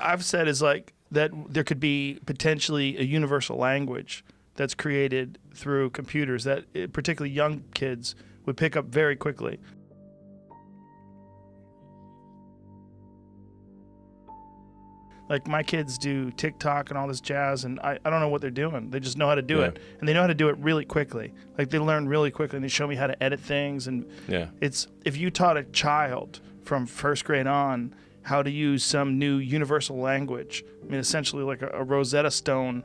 I've said is like that there could be potentially a universal language that's created through computers that particularly young kids would pick up very quickly. Like my kids do TikTok and all this jazz, and I don't know what they're doing. They just know how to do it, and they know how to do it really quickly. Like they learn really quickly, and they show me how to edit things. And it's if you taught a child from first grade on how to use some new universal language, I mean, essentially like a Rosetta Stone,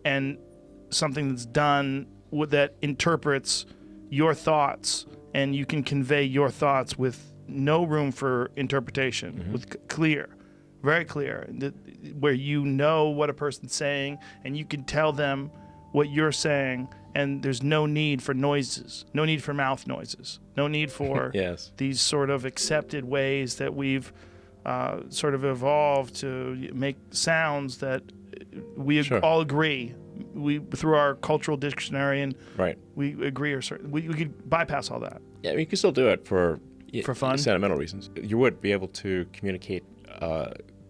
and something that's done that interprets your thoughts, and you can convey your thoughts with no room for interpretation, with clear. Very clear, where you know what a person's saying and you can tell them what you're saying, and there's no need for noises, no need for mouth noises, no need for these sort of accepted ways that we've sort of evolved to make sounds that we all agree. We through our cultural dictionary and we agree, or we could bypass all that. Yeah, I mean, you can still do it for fun, sentimental reasons. You would be able to communicate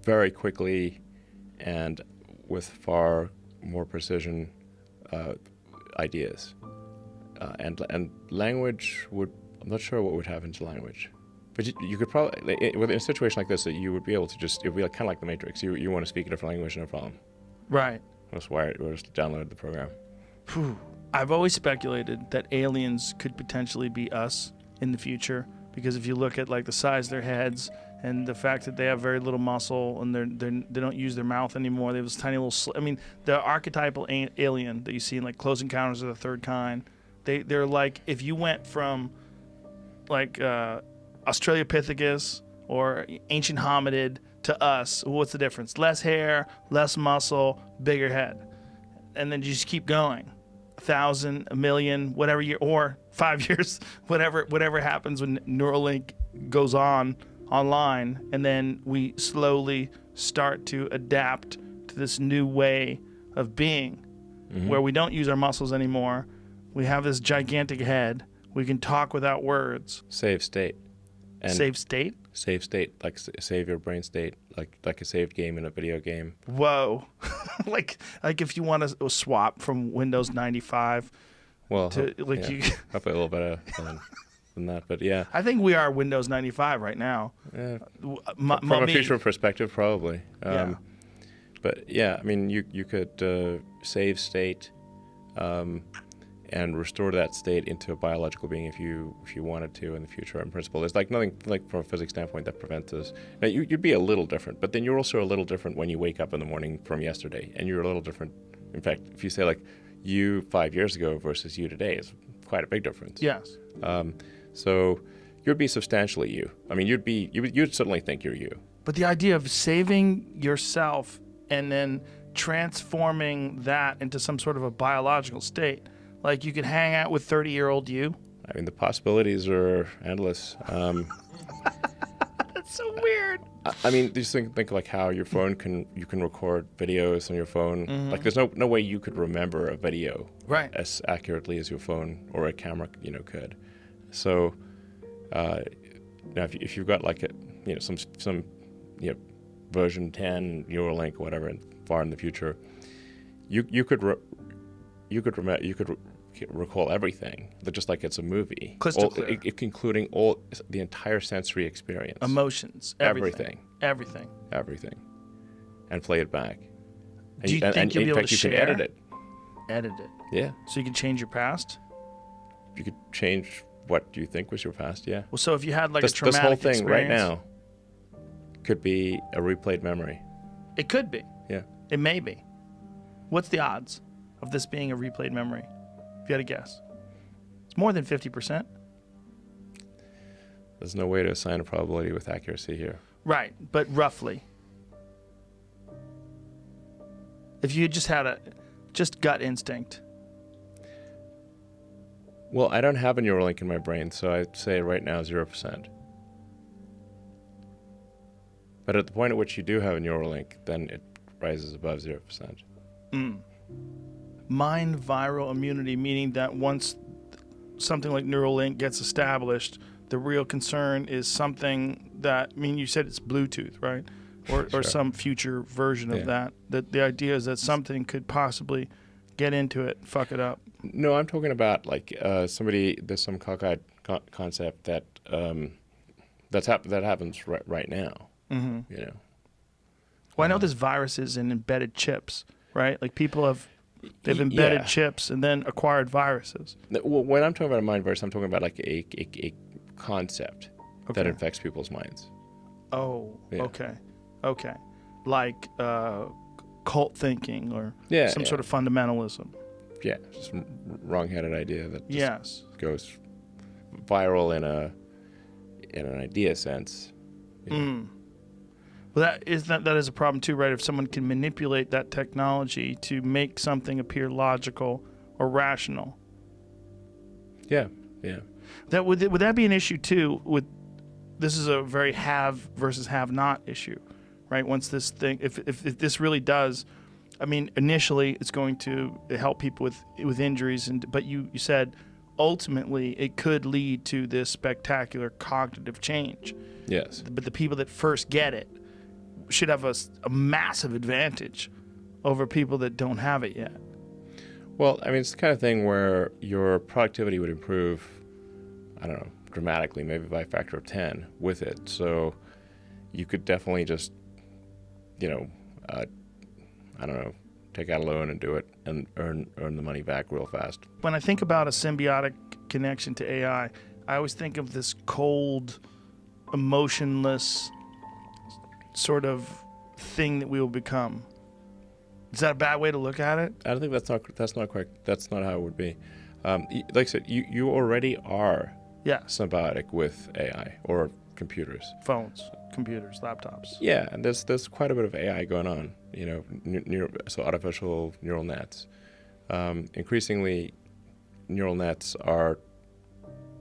very quickly and with far more precision ideas. And language would, I'm not sure what would happen to language. But you could probably, in a situation like this, you would be able to just, it would be kind of like the Matrix. You want to speak a different language, no problem. Right. Just wire it, or just download the program. I've always speculated that aliens could potentially be us in the future, because if you look at like the size of their heads and the fact that they have very little muscle and they don't use their mouth anymore, they have this tiny little. I mean, the archetypal alien that you see in like Close Encounters of the Third Kind, they're like if you went from like Australopithecus or ancient hominid to us, what's the difference? Less hair, less muscle, bigger head, and then you just keep going. 1,000, 1,000,000, whatever year, or 5 years, whatever happens when Neuralink goes online, and then we slowly start to adapt to this new way of being, where we don't use our muscles anymore. We have this gigantic head. We can talk without words. Save state. And save state? Save state, like save your brain state, like a saved game in a video game. Whoa. like if you want to swap from Windows 95 to you probably a little better than that, but yeah. I think we are Windows 95 right now. From a future perspective, probably. But yeah, I mean, you could save state and restore that state into a biological being if you wanted to in the future. In principle, there's like nothing like from a physics standpoint that prevents this. Now you'd be a little different, but then you're also a little different when you wake up in the morning from yesterday, and you're a little different. In fact, if you say like you 5 years ago versus you today, is quite a big difference. Yes. So you'd be substantially you. I mean, you'd certainly think you're you. But the idea of saving yourself and then transforming that into some sort of a biological state. Like you could hang out with 30-year-old you. I mean, the possibilities are endless. That's so weird. I mean, just think like how your phone you can record videos on your phone. Like there's no way you could remember a video as accurately as your phone or a camera could. So now if you've got like some version 10 Neuralink or whatever far in the future, you could recall everything, just like it's a movie. Crystal clear. Including the entire sensory experience. Emotions. Everything. And play it back. Do you think you'll be able to share? You can edit it. Edit it. Yeah. So you can change your past? You could change what you think was your past, yeah. Well, so if you had like a traumatic this whole thing experience, right now could be a replayed memory. It could be. Yeah. It may be. What's the odds of this being a replayed memory? If you had a guess. It's more than 50%. There's no way to assign a probability with accuracy here. Right, but roughly. If you just had just gut instinct. Well, I don't have a Neuralink in my brain, so I'd say right now 0%. But at the point at which you do have a Neuralink, then it rises above 0%. Mind viral immunity, meaning that once something like Neuralink gets established, the real concern is something that, I mean, you said it's Bluetooth, right? or some future version of that. That the idea is that something could possibly get into it, fuck it up. No, I'm talking about like there's some cockeyed concept that that happens right now. Mm-hmm. You know. Well, I know there's viruses and embedded chips, right? Like they've embedded chips and then acquired viruses. Well, when I'm talking about a mind virus, I'm talking about like a concept that infects people's minds. Oh, okay. Like cult thinking or some sort of fundamentalism. Yeah, just a wrong-headed idea that just goes viral in an idea sense. Well, that is a problem too, right? If someone can manipulate that technology to make something appear logical or rational. Yeah. Would that be an issue too? This is a very have versus have not issue, right? Once this thing, if this really does, I mean, initially it's going to help people with injuries, but you said ultimately it could lead to this spectacular cognitive change. Yes. But the people that first get it should have a massive advantage over people that don't have it yet. Well, I mean, it's the kind of thing where your productivity would improve, I don't know, dramatically, maybe by a factor of 10 with it. So you could definitely just, I don't know, take out a loan and do it and earn the money back real fast. When I think about a symbiotic connection to AI, I always think of this cold, emotionless sort of thing that we will become. Is that a bad way to look at it? I don't think that's not correct. That's not how it would be. Like I said, you already are symbiotic with AI or computers, phones, computers, laptops. Yeah, and there's quite a bit of AI going on. So artificial neural nets. Increasingly, neural nets are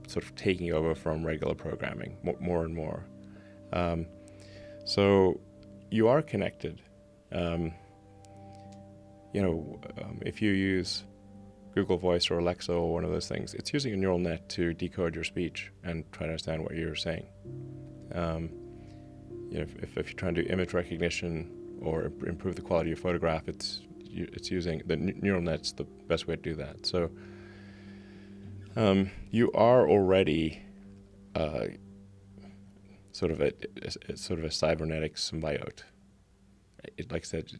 sort of taking over from regular programming more and more. So you are connected. If you use Google Voice or Alexa or one of those things, it's using a neural net to decode your speech and try to understand what you're saying. If you're trying to do image recognition or improve the quality of your photograph, it's using the neural net's the best way to do that. So you are already sort of a cybernetic symbiote. Like I said,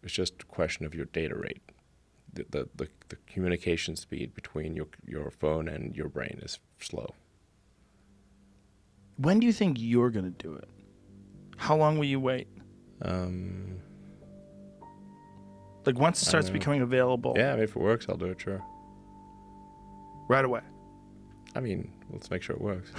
it's just a question of your data rate. The communication speed between your phone and your brain is slow. When do you think you're going to do it? How long will you wait? Like once it starts becoming available. Yeah, I mean, if it works, I'll do it, sure. Right away. I mean, let's make sure it works.